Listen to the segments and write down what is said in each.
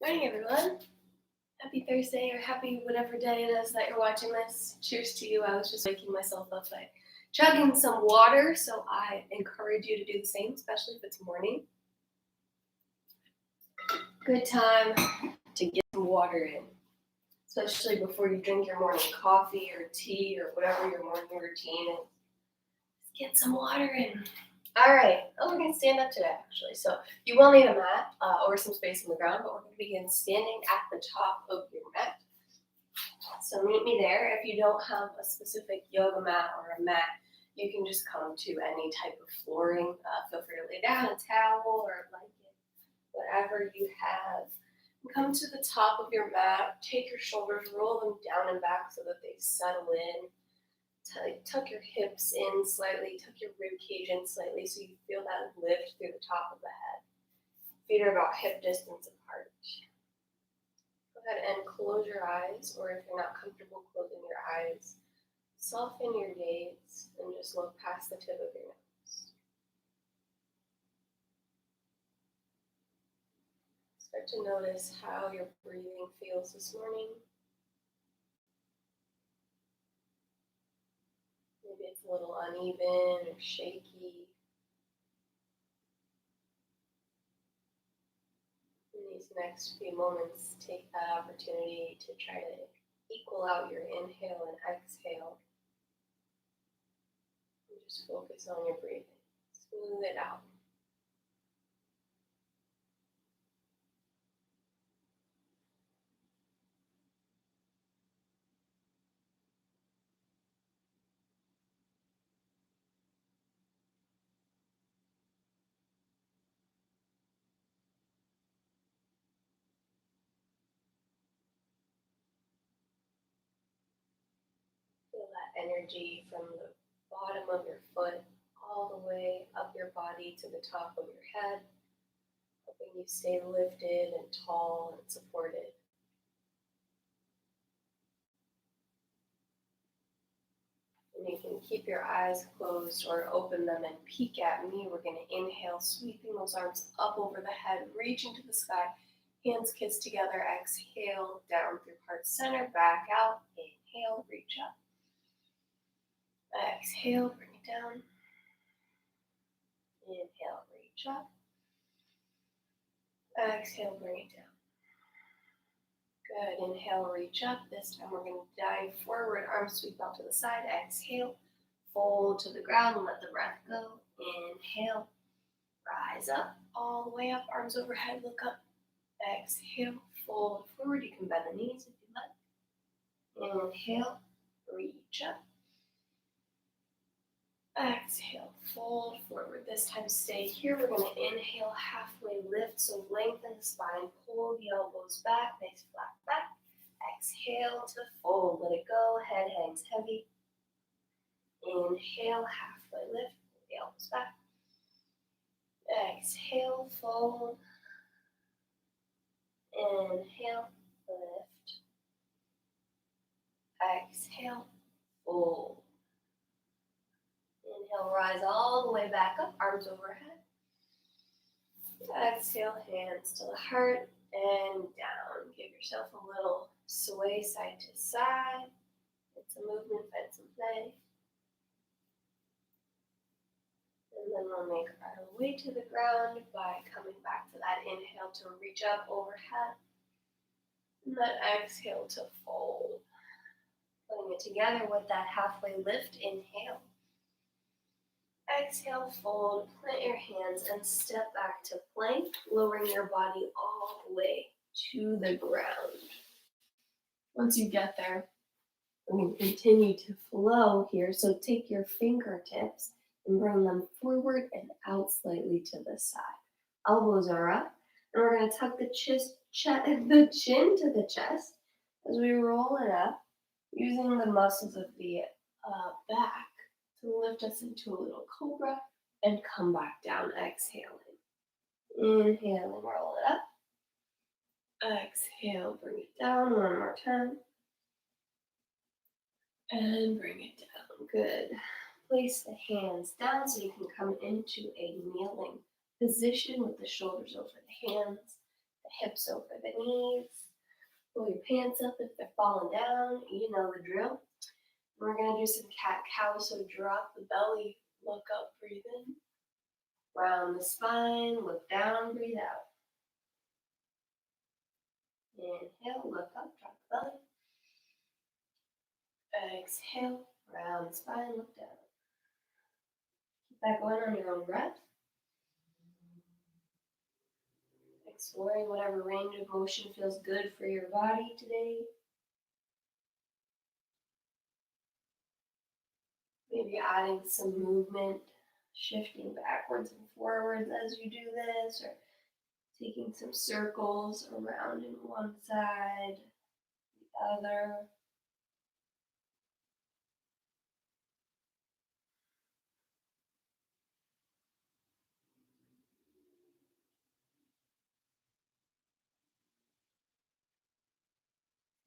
Morning, everyone. Happy Thursday or happy whatever day it is that you're watching this. Cheers to you. I was just waking myself up by chugging some water, so I encourage you to do the same, especially if it's morning. Good time to get some water in, especially before you drink your morning coffee or tea or whatever your morning routine is. Just get some water in. All right, we're going to stand up today, actually. So you will need a mat or some space on the ground, but we're going to begin standing at the top of your mat. So meet me there. If you don't have a specific yoga mat or a mat, you can just come to any type of flooring. Feel free to lay down a towel or a blanket, whatever you have. Come to the top of your mat. Take your shoulders, roll them down and back so that they settle in. Tuck your hips in slightly, tuck your rib cage in slightly so you feel that lift through the top of the head. Feet are about hip distance apart. Go ahead and close your eyes, or if you're not comfortable closing your eyes, soften your gaze and just look past the tip of your nose. Start to notice how your breathing feels this morning. Maybe it's a little uneven or shaky. In these next few moments, take that opportunity to try to equal out your inhale and exhale. And just focus on your breathing. Smooth it out. Feel that energy from the bottom of your foot all the way up your body to the top of your head, helping you stay lifted and tall and supported. And you can keep your eyes closed or open them and peek at me. We're going to inhale, sweeping those arms up over the head, reaching to the sky, hands kiss together. Exhale, down through heart center, back out. Inhale, reach up. Exhale, bring it down. Inhale, reach up. Exhale, bring it down. Good. Inhale, reach up. This time we're going to dive forward, arms sweep out to the side. Exhale, fold to the ground and let the breath go. Inhale, rise up, all the way up, arms overhead, look up. Exhale, fold forward. You can bend the knees if you like. Inhale, reach up. Exhale, fold forward. This time stay here. We're going to inhale, halfway lift. So lengthen the spine, pull the elbows back, face flat back. Exhale to fold, let it go, head hangs heavy. Inhale, halfway lift, pull the elbows back. Exhale, fold. Inhale, lift. Exhale, fold. Inhale, rise all the way back up, arms overhead. Exhale, hands to the heart and down. Give yourself a little sway side to side. It's a movement, find some play. And then we'll make our way to the ground by coming back to that inhale to reach up overhead. And then exhale to fold. Putting it together with that halfway lift, inhale. Exhale, fold, plant your hands and step back to plank, lowering your body all the way to the ground. Once you get there, we're going to continue to flow here. So take your fingertips and bring them forward and out slightly to the side. Elbows are up, and we're going to tuck the chin to the chest as we roll it up, using the muscles of the back to lift us into a little cobra and come back down, exhaling. Inhale and roll it up. Exhale, bring it down one more time. And bring it down. Good. Place the hands down so you can come into a kneeling position with the shoulders over the hands, the hips over the knees. Pull your pants up if they're falling down. You know the drill. We're going to do some cat-cow, so drop the belly, look up, breathe in. Round the spine, look down, breathe out. Inhale, look up, drop the belly. Exhale, round the spine, look down. Keep that going on your own breath. Exploring whatever range of motion feels good for your body today. Maybe adding some movement, shifting backwards and forwards as you do this, or taking some circles around in one side, the other.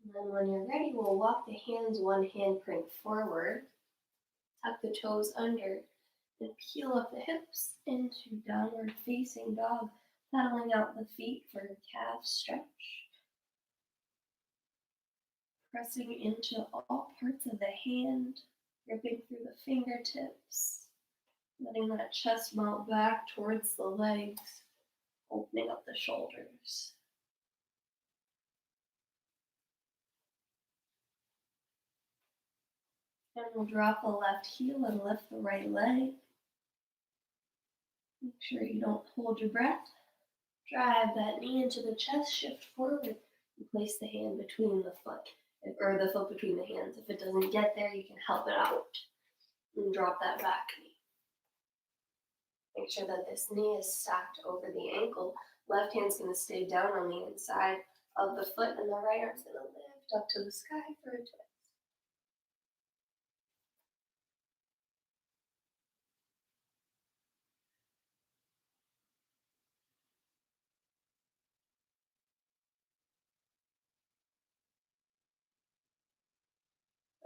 And then when you're ready, we'll walk the hands one handprint forward, tuck the toes under, and peel up the hips into downward facing dog, paddling out the feet for a calf stretch. Pressing into all parts of the hand, gripping through the fingertips, letting that chest melt back towards the legs, opening up the shoulders. And we'll drop the left heel and lift the right leg. Make sure you don't hold your breath. Drive that knee into the chest, shift forward, and place the hand between the foot, or the foot between the hands. If it doesn't get there, you can help it out. And drop that back knee. Make sure that this knee is stacked over the ankle. Left hand's going to stay down on the inside of the foot, and the right arm's going to lift up to the sky for a twist.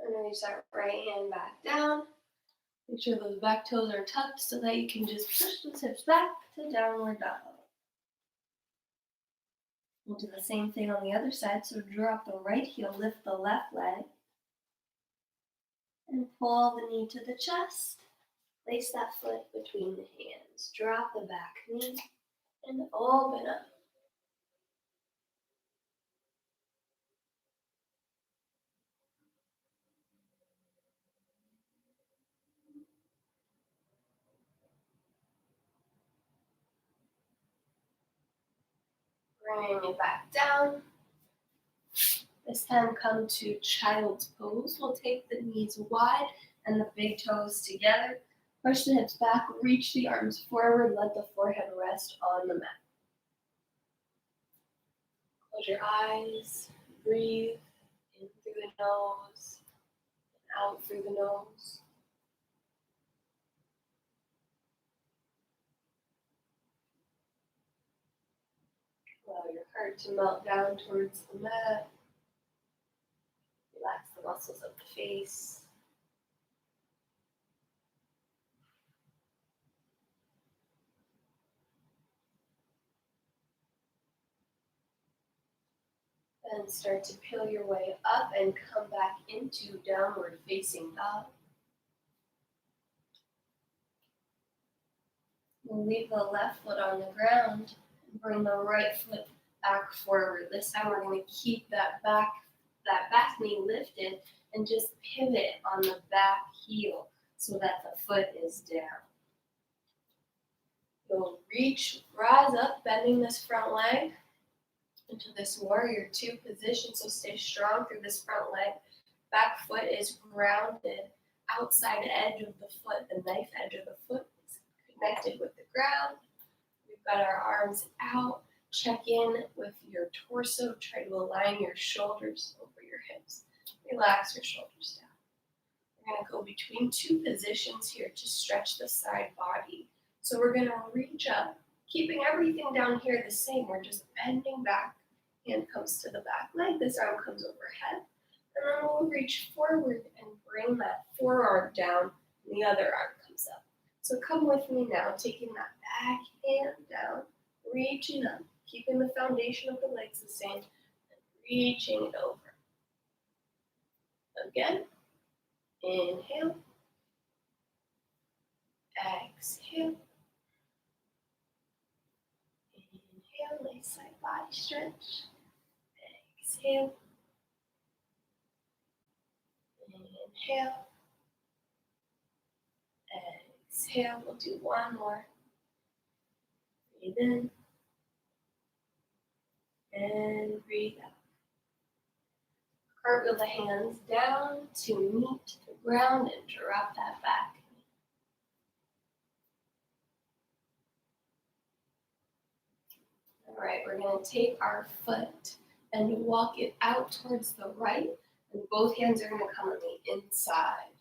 And reach that right hand back down. Make sure those back toes are tucked so that you can just push those hips back to downward dog. We'll do the same thing on the other side. So drop the right heel, lift the left leg, and pull the knee to the chest. Place that foot between the hands. Drop the back knee and open up. Bring it back down. This time come to child's pose. We'll take the knees wide and the big toes together. Push the hips back, reach the arms forward, let the forehead rest on the mat. Close your eyes, breathe in through the nose, and out through the nose. Allow your heart to melt down towards the mat. Relax the muscles of the face. Then start to peel your way up and come back into downward facing dog. We'll leave the left foot on the ground and bring the right foot back forward. This time we're going to keep that back knee lifted and just pivot on the back heel so that the foot is down. You'll rise up, bending this front leg into this warrior two position. So stay strong through this front leg. Back foot is grounded. Outside edge of the foot, the knife edge of the foot is connected with the ground. We've got our arms out. Check in with your torso. Try to align your shoulders over your hips. Relax your shoulders down. We're going to go between two positions here to stretch the side body. So we're going to reach up, keeping everything down here the same. We're just bending back. Hand comes to the back leg. This arm comes overhead. And then we'll reach forward and bring that forearm down. And the other arm comes up. So come with me now, taking that back hand down, reaching up, keeping the foundation of the legs the same, and reaching it over. Again, inhale, exhale, inhale, nice side body stretch, exhale, inhale, exhale. We'll do one more. Breathe in and breathe out. Cartwheel the hands down to meet the ground and drop that back. All right, we're going to take our foot and walk it out towards the right, and both hands are going to come on the inside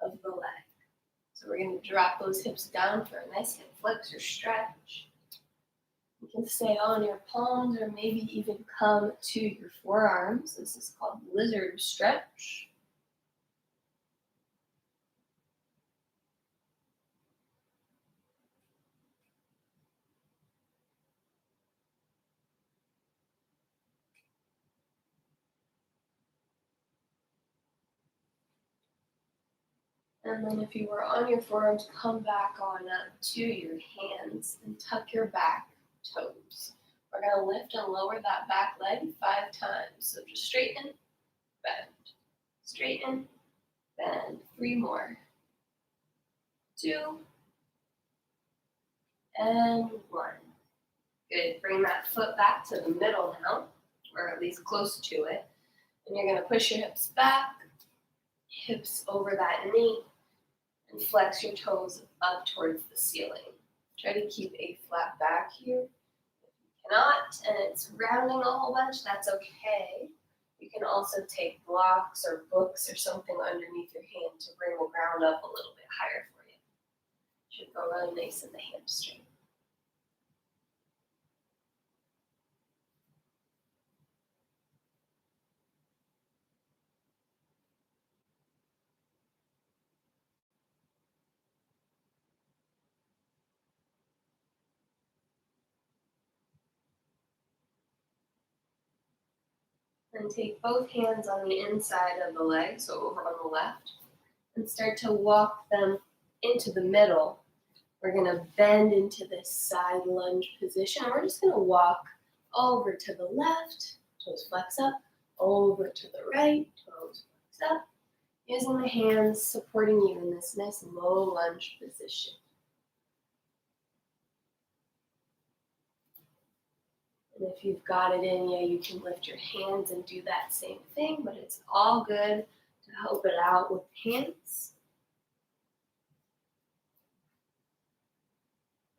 of the leg. So we're going to drop those hips down for a nice hip flex or stretch. You can stay on your palms or maybe even come to your forearms. This is called lizard stretch. And then if you were on your forearms, come back on up to your hands and tuck your back toes. We're going to lift and lower that back leg 5 times. So just straighten, bend, straighten, bend. 3 more. 2, and 1. Good. Bring that foot back to the middle now, or at least close to it. And you're going to push your hips back, hips over that knee, and flex your toes up towards the ceiling. Try to keep a flat back here. If you cannot, and it's rounding a whole bunch, that's okay. You can also take blocks or books or something underneath your hand to bring the ground up a little bit higher for you. Should go really nice in the hamstring. And take both hands on the inside of the leg, so over on the left, and start to walk them into the middle. We're going to bend into this side lunge position. We're just going to walk over to the left, toes flex up, over to the right, toes flex up, using the hands supporting you in this nice low lunge position. And if you've got it in you, you can lift your hands and do that same thing, but it's all good to help it out with hands.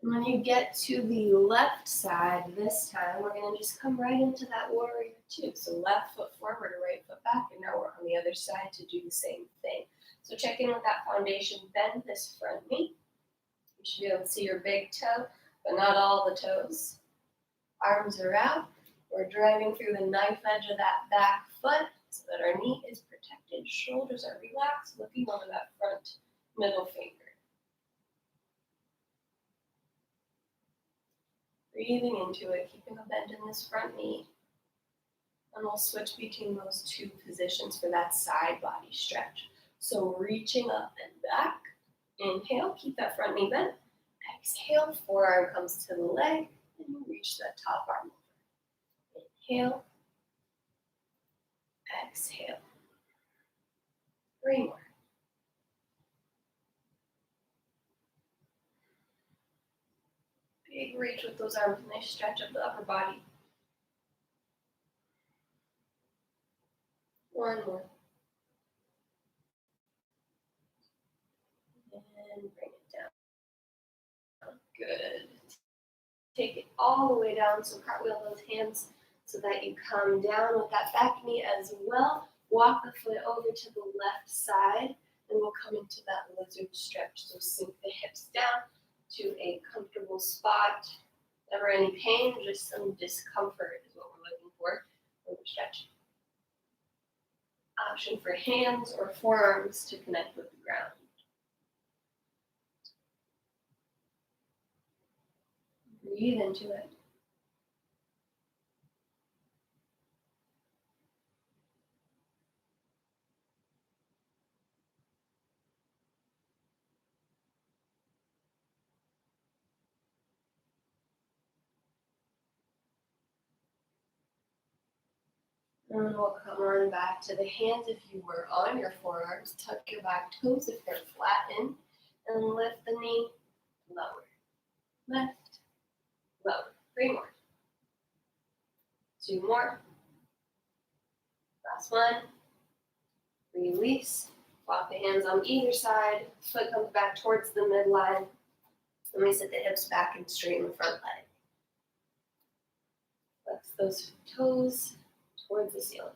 And when you get to the left side this time, we're going to just come right into that warrior 2. So left foot forward or right foot back, and now we're on the other side to do the same thing. So check in with that foundation, bend this front knee. You should be able to see your big toe, but not all the toes. Arms are out. We're driving through the knife edge of that back foot so that our knee is protected. Shoulders are relaxed, looking over that front middle finger. Breathing into it, keeping a bend in this front knee. And we'll switch between those 2 positions for that side body stretch. So reaching up and back. Inhale, keep that front knee bent. Exhale, forearm comes to the leg, and you reach that top arm over. Inhale, exhale. 3 more. Big reach with those arms, nice stretch of the upper body. 1 more. And bring it down. Good. Take it all the way down, so cartwheel those hands so that you come down with that back knee as well. Walk the foot over to the left side, and we'll come into that lizard stretch. So sink the hips down to a comfortable spot. Never any pain, just some discomfort is what we're looking for when we're stretching. Option for hands or forearms to connect with the ground. Breathe into it. And then we'll come on back to the hands if you were on your forearms. Tuck your back toes if they're flattened. And lift the knee, lower, lift, lower. 3 more. 2 more. Last one. Release. Walk the hands on either side. Foot comes back towards the midline. Then we sit the hips back and straighten the front leg. Flex those toes towards the ceiling.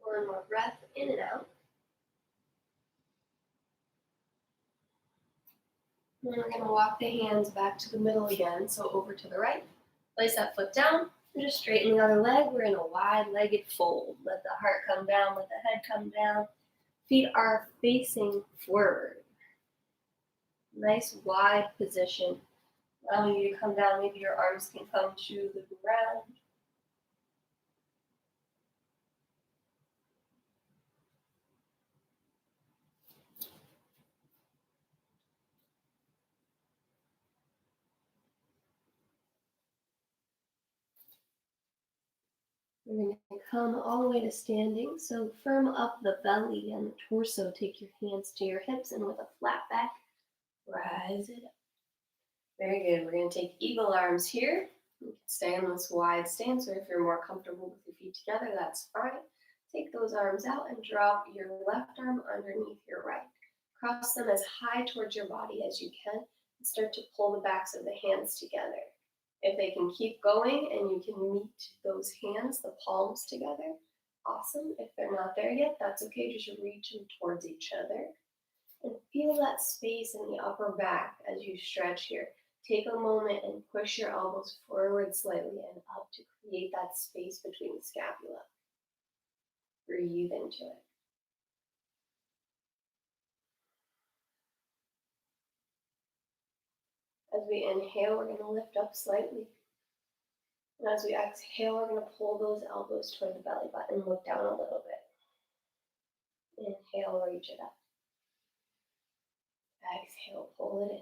One more breath in and out. And then we're going to walk the hands back to the middle again, so over to the right. Place that foot down and just straighten the other leg. We're in a wide-legged fold. Let the heart come down, let the head come down. Feet are facing forward. Nice wide position. Allowing you to come down. Maybe your arms can come to the ground. We're going to come all the way to standing. So firm up the belly and the torso. Take your hands to your hips and with a flat back, rise it up. Very good. We're going to take eagle arms here. You can stay in this wide stance, or if you're more comfortable with your feet together, that's fine. Take those arms out and drop your left arm underneath your right. Cross them as high towards your body as you can and start to pull the backs of the hands together. If they can keep going and you can meet those hands, the palms together, awesome. If they're not there yet, that's okay. Just reach them towards each other. And feel that space in the upper back as you stretch here. Take a moment and push your elbows forward slightly and up to create that space between the scapula. Breathe into it. As we inhale, we're going to lift up slightly. And as we exhale, we're going to pull those elbows toward the belly button, look down a little bit. Inhale, reach it up. Exhale, pull it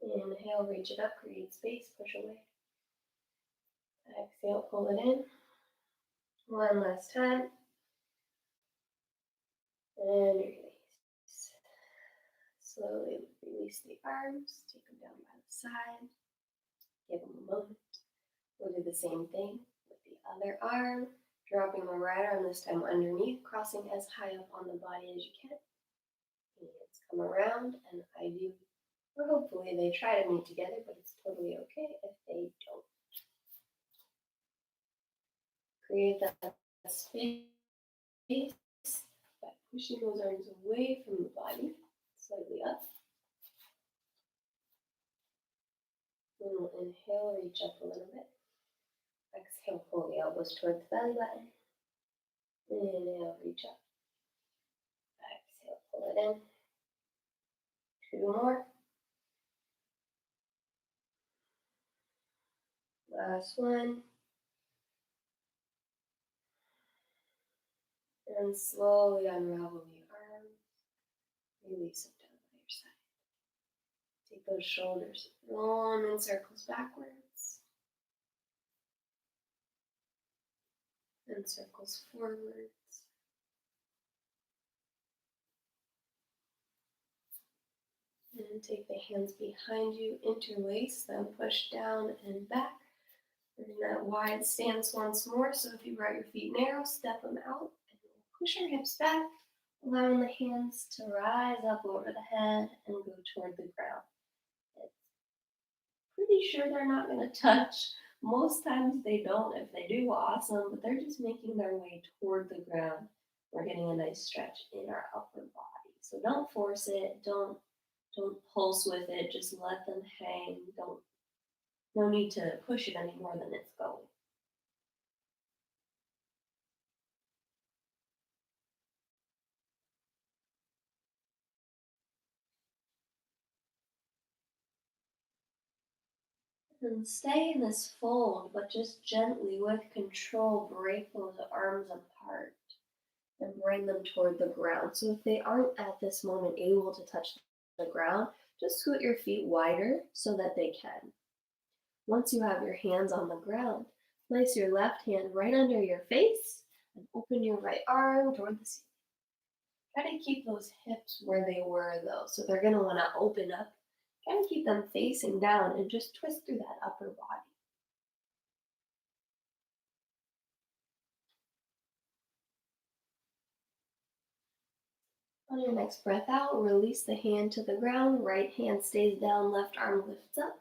in. Inhale, reach it up, create space, push away. Exhale, pull it in. One last time. And release. Slowly release the arms, take them down by the side. Give them a moment. We'll do the same thing with the other arm. Dropping the right arm this time underneath, crossing as high up on the body as you can. Hands come around, and or hopefully they try to meet together, but it's totally okay if they don't. Create that space by pushing those arms away from the body, slightly up. Then we'll inhale, reach up a little bit. Exhale, pull the elbows towards the belly button. Inhale, reach up. Exhale, pull it in. 2 more. Last one. And slowly unravel the arms. Release them down by your side. Take those shoulders, roll them in circles backwards. And circles forwards. And take the hands behind you, interlace them, push down and back. We're in that wide stance once more, so if you brought your feet narrow, step them out. And push your hips back, allowing the hands to rise up over the head and go toward the ground. It's pretty sure they're not going to touch. Most times they don't. If they do, awesome, but they're just making their way toward the ground. We're getting a nice stretch in our upper body. So don't force it, don't pulse with it, just let them hang. Don't No need to push it any more than it's going. And stay in this fold, but just gently with control break those arms apart and bring them toward the ground. So if they aren't at this moment able to touch the ground, just scoot your feet wider so that they can. Once you have your hands on the ground, place your left hand right under your face and open your right arm toward the ceiling. Try to keep those hips where they were though. So they're going to want to open up. Try to keep them facing down and just twist through that upper body. On your next breath out, release the hand to the ground. Right hand stays down, left arm lifts up.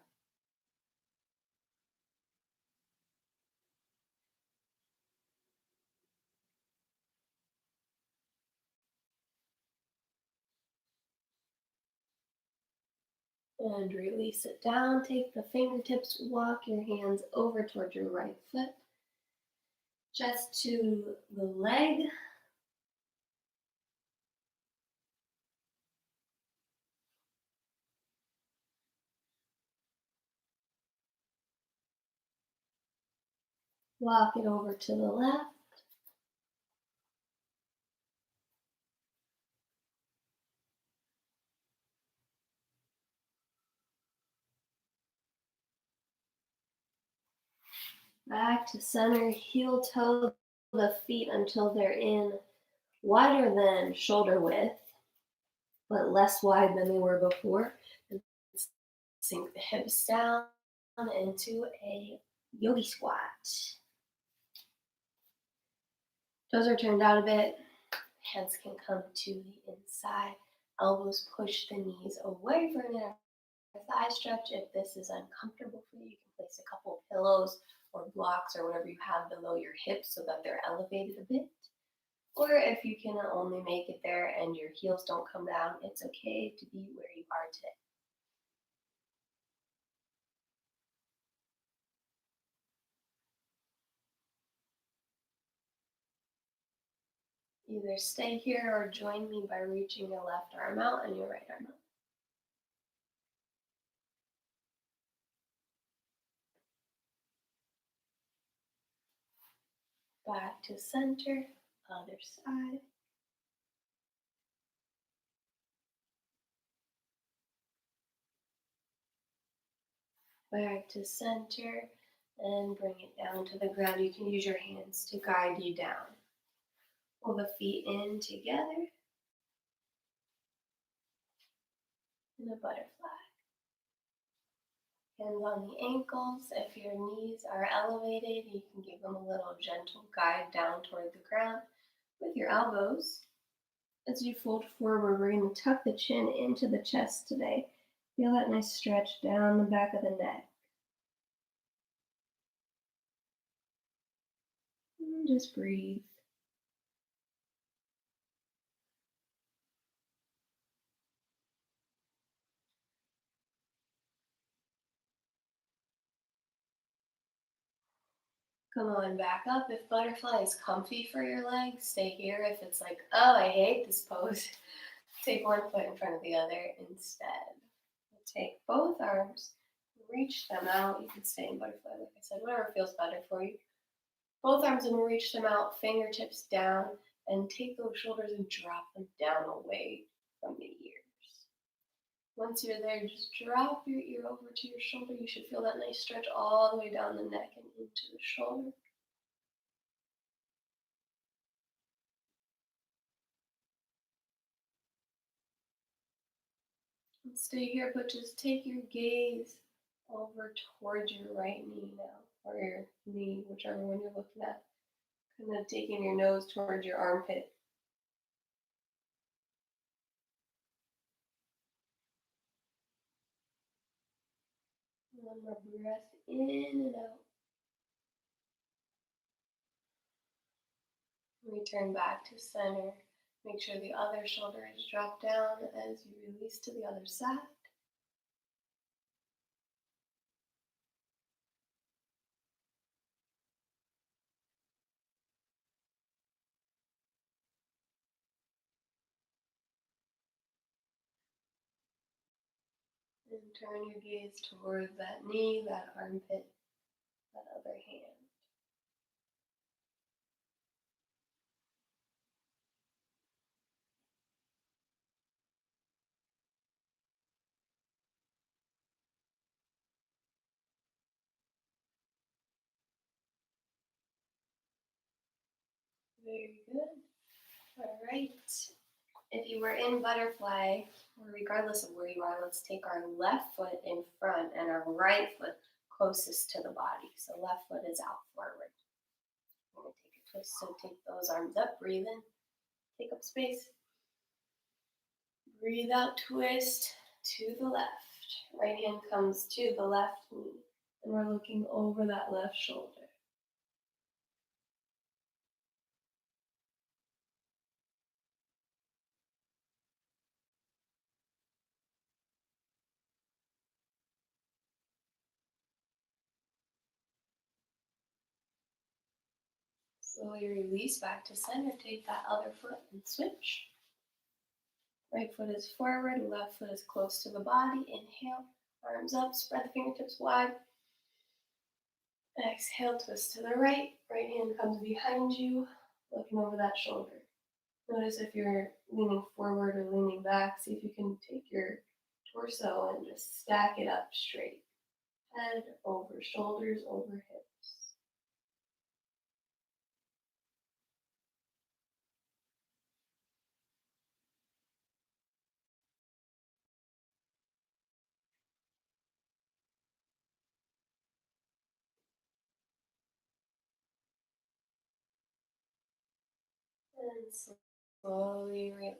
And release it down. Take the fingertips, walk your hands over towards your right foot. Just to the leg. Walk it over to the left. Back to center, heel toe the feet until they're in wider than shoulder width, but less wide than they were before. And sink the hips down into a yogi squat. Toes are turned out a bit. Hands can come to the inside. Elbows push the knees away for an inner thigh stretch. If this is uncomfortable for you, you can place a couple of pillows or blocks or whatever you have below your hips so that they're elevated a bit. Or if you can only make it there and your heels don't come down, it's okay to be where you are today. Either stay here or join me by reaching your left arm out and your right arm up. Back to center, other side. Back to center and bring it down to the ground. You can use your hands to guide you down. Pull the feet in together in a butterfly. Hands on the ankles. If your knees are elevated, you can give them a little gentle guide down toward the ground with your elbows. As you fold forward, we're going to tuck the chin into the chest today. Feel that nice stretch down the back of the neck. And just breathe. Come on back up. If butterfly is comfy for your legs, stay here. If it's like, oh, I hate this pose, take one foot in front of the other instead. Take both arms, reach them out. You can stay in butterfly, like I said, whatever feels better for you. Both arms and reach them out, fingertips down, and take those shoulders and drop them down away from the ears. Once you're there, just drop your ear over to your shoulder. You should feel that nice stretch all the way down the neck and into the shoulder. And stay here, but just take your gaze over towards your right knee now, or your knee, whichever one you're looking at. Kind of taking your nose towards your armpit. One more breath in and out. Return back to center. Make sure the other shoulder is dropped down as you release to the other side. turn your gaze towards that knee, that armpit, that other hand. Very good. All right. If you were in butterfly, or regardless of where you are, let's take our left foot in front and our right foot closest to the body. So left foot is out forward. We're going to take a twist. So take those arms up, breathe in, take up space. Breathe out, twist to the left. Right hand comes to the left knee. And we're looking over that left shoulder. Slowly release back to center. Take that other foot and switch. Right foot is forward, left foot is close to the body. Inhale, arms up, spread the fingertips wide. Exhale, twist to the right. Right hand comes behind you, looking over that shoulder. Notice if you're leaning forward or leaning back, see if you can take your torso and just stack it up straight. Head over shoulders, over hips. And slowly release.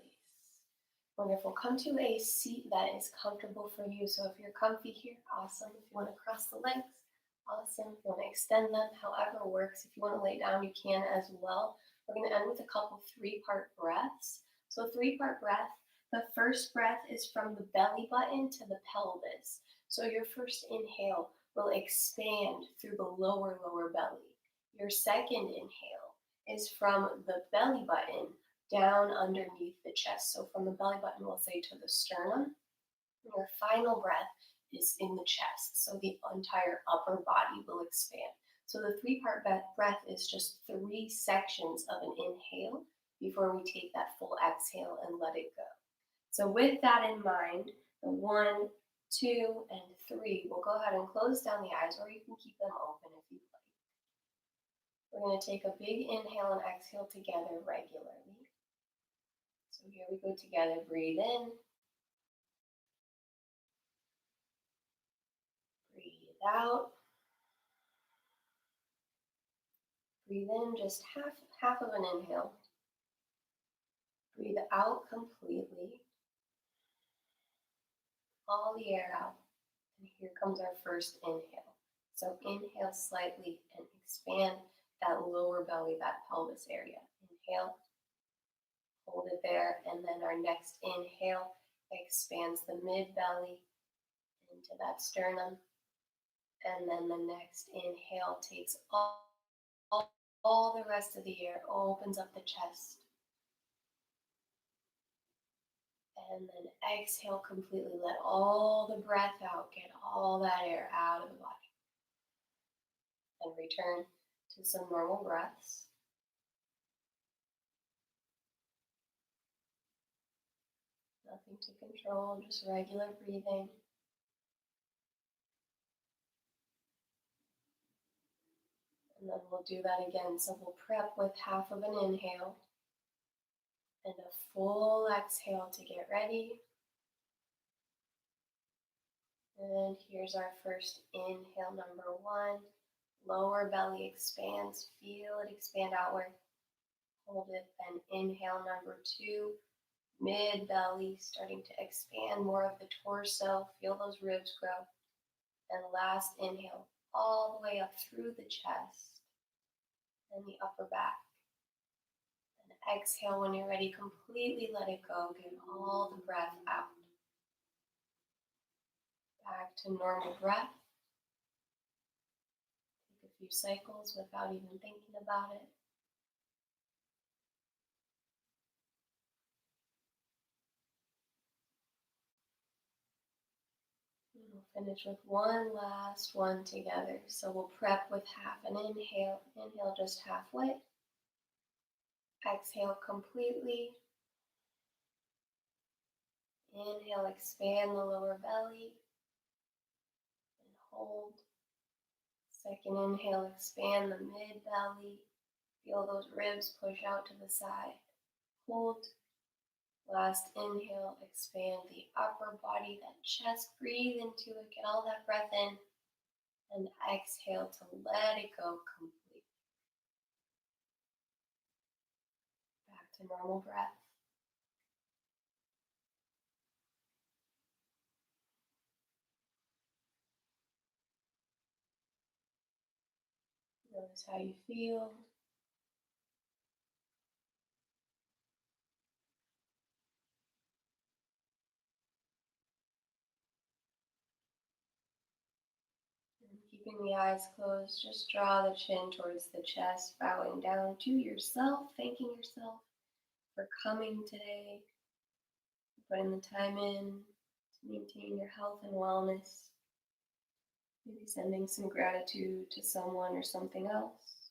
Wonderful. Come to a seat that is comfortable for you. So if you're comfy here, awesome. If you want to cross the legs, awesome. If you want to extend them, however works. If you want to lay down, you can as well. We're going to end with a couple 3-part breaths. So 3-part breath. The first breath is from the belly button to the pelvis. So your first inhale will expand through the lower belly. Your second inhale is from the belly button down underneath the chest. So from the belly button, we'll say to the sternum. Your final breath is in the chest. So the entire upper body will expand. So the 3-part breath is just 3 sections of an inhale before we take that full exhale and let it go. So with that in mind, the 1, 2, and 3, we'll go ahead and close down the eyes, or you can keep them open if you'd like. We're going to take a big inhale and exhale together regularly. So here we go together. Breathe in. Breathe out. Breathe in just half of an inhale. Breathe out completely. All the air out. And here comes our first inhale. So inhale slightly and expand that lower belly, that pelvis area. Inhale. Hold it there. And then our next inhale expands the mid belly into that sternum. And then the next inhale takes all the rest of the air, opens up the chest. And then exhale completely. Let all the breath out. Get all that air out of the body. And return to some normal breaths. Nothing to control, just regular breathing. And then we'll do that again. So we'll prep with half of an inhale and a full exhale to get ready. And here's our first inhale, number 1. Lower belly expands. Feel it expand outward. Hold it. Then inhale, number 2. Mid belly starting to expand, more of the torso. Feel those ribs grow. And last inhale, all the way up through the chest and the upper back. And exhale when you're ready, completely let it go. Get all the breath out. Back to normal breath. Take a few cycles without even thinking about it. Finish with one last one together. So we'll prep with half an inhale. Inhale just halfway. Exhale completely. Inhale, expand the lower belly and hold. Second inhale, expand the mid belly. Feel those ribs push out to the side. Hold. Last inhale, expand the upper body, that chest. Breathe into it, get all that breath in. And exhale to let it go completely. Back to normal breath. Notice how you feel. And keeping the eyes closed, just draw the chin towards the chest, bowing down to yourself, thanking yourself for coming today, putting the time in to maintain your health and wellness. Maybe sending some gratitude to someone or something else.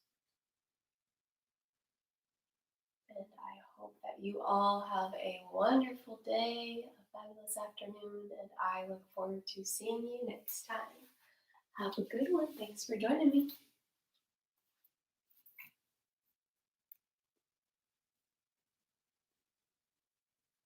And I hope that you all have a wonderful day, a fabulous afternoon, and I look forward to seeing you next time. Have a good one. Thanks for joining me.